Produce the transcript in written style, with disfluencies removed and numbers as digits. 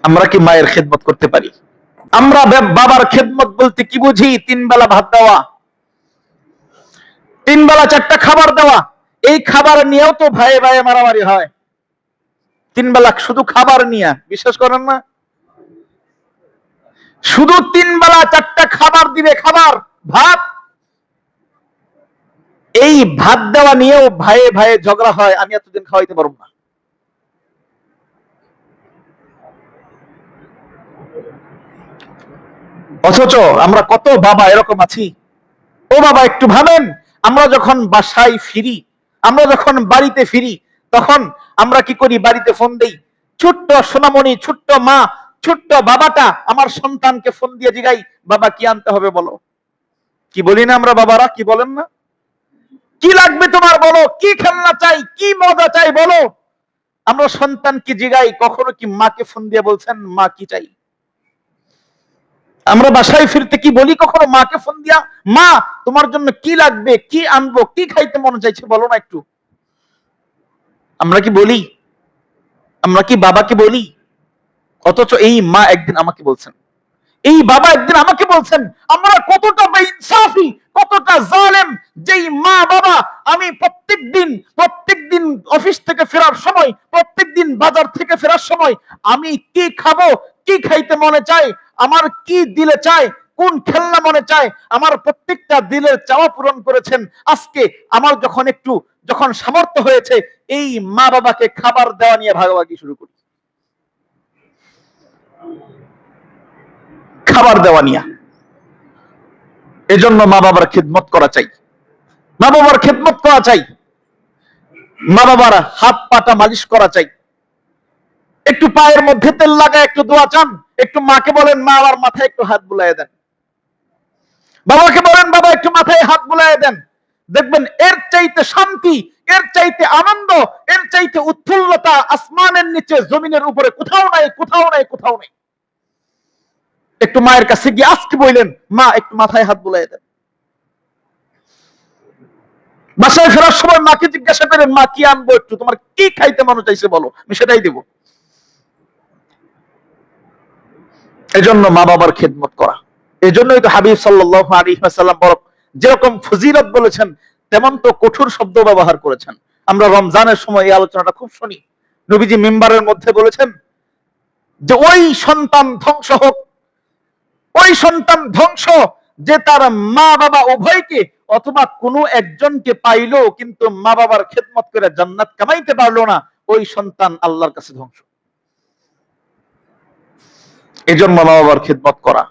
আমরা কি মায়ের খেদমত করতে পারি? আমরা বাবার খেদমত বলতে কি বুঝি? 3 বেলা ভাত দেওয়া, 3 বেলা 4টা খাবার দেওয়া। এই খাবার নিয়েও তো ভাই ভাই মারামারি হয়। 3 বেলা শুধু খাবার নিয়ে, বিশ্বাস করেন না? শুধু 3 বেলা 4টা খাবার দিবে, খাবার ভাত, এই ভাত দেওয়া নিয়েও ভাইয়ে ভাইয়ে ঝগড়া হয়, আমি এতদিন খাওয়াইতে পারবো না। অথচ আমরা কত বাবা এরকম আছি। ও বাবা, একটু ভাবেন, আমরা যখন বাসায় ফিরি, আমরা যখন বাড়িতে ফিরি, তখন আমরা কি করি? বাড়িতে ফোন দেই, ছোট্ট সোনামণি, ছোট্ট মা, ছোট্ট বাবাটা আমার সন্তানকে ফোন দিয়ে জিগাই, বাবা কি আনতে হবে বলো। কি বলি না আমরা বাবারা? কি বলেন না? কি লাগবে তোমার বলো, কি খেলনা চাই, কি মজা চাই বলো। আমরা সন্তানকে জিগাই, কখনো কি মাকে ফোন দিয়ে বলছেন মা কি চাই? আমরা বাসায় ফিরতে কি বলি কখনো মাকে ফোন দিয়া, মা তোমার জন্য কি লাগবে, কি আনবো, কি খাইতে মনে চাইছে বলো না একটু? আমরা কি বলি? আমরা কি বাবাকে বলি? অথচ এই মা একদিন আমাকে বলছেন, এই বাবা একদিন আমাকে বলছেন, আমরা কতটা বেইনসাফি, কতটা জালেম, যেই মা বাবা আমি প্রত্যেকদিন অফিস থেকে ফেরার সময়, প্রত্যেকদিন বাজার থেকে ফেরার সময় আমি কি খাবো, কি খাইতে মনে চায়, আমার কি দিলে চায়, কোন খেলনা মনে চায়, আমার প্রত্যেকটা দিলের চাওয়া পূরণ করেছেন। আজকে আমার যখন সামর্থ্য হয়েছে, এই মা বাবাকে খাবার দেওয়া নিয়ে ভাগাভাগি শুরু করি, খাবার দেওয়া নিয়ে। এজন্য মা বাবার খিদমত করা চাই, মা বাবার খিদমত করা চাই, মা বাবার হাত পাটা মালিশ করা চাই। একটু পায়ের মধ্যে তেল লাগায় একটু দোয়া চান, একটু মাকে বলেন মা আমার মাথায় একটু হাত বুলাইয়ে দেন, বাবাকে বলেন বাবা একটু মাথায় হাত বুলাইয়ে দেন। দেখবেন এর চাইতে শান্তি, এর চাইতে আনন্দ, এর চাইতে উৎফুল্লতা আসমানের নিচে জমিনের উপরে কোথাও নাই, কোথাও নাই, কোথাও নাই। একটু মায়ের কাছে গিয়ে আজকে বললেন মা একটু মাথায় হাত বুলাইয়ে দেন। বাসায় ফেরার সময় মাকে জিজ্ঞাসা করেন মা কি আনবো, একটু তোমার কি খাইতে মনে চাইছে বলো, আমি সেটাই দিব। এজন্য মা বাবার খেদমত করা। এজন্যই তো হাবিব সাল্লাল্লাহু আলাইহি ওয়াসাল্লাম যেরকম ফজিলত বলেছেন, তেমন তো কঠোর শব্দ ব্যবহার করেছেন। আমরা রমজানের সময় এই আলোচনাটা খুব শুনি। নবীজি মিম্বারের মধ্যে বলেছেন যে ওই সন্তান ধ্বংস হোক, ওই সন্তান ধ্বংস যে তার মা বাবা উভয়কে অথবা কোনো একজনকে পাইলো কিন্তু মা বাবার খেদমত করে জান্নাত কামাইতে পারলো না, ওই সন্তান আল্লাহর কাছে ধ্বংস। এজন্য মা বাবার খেদমত করা।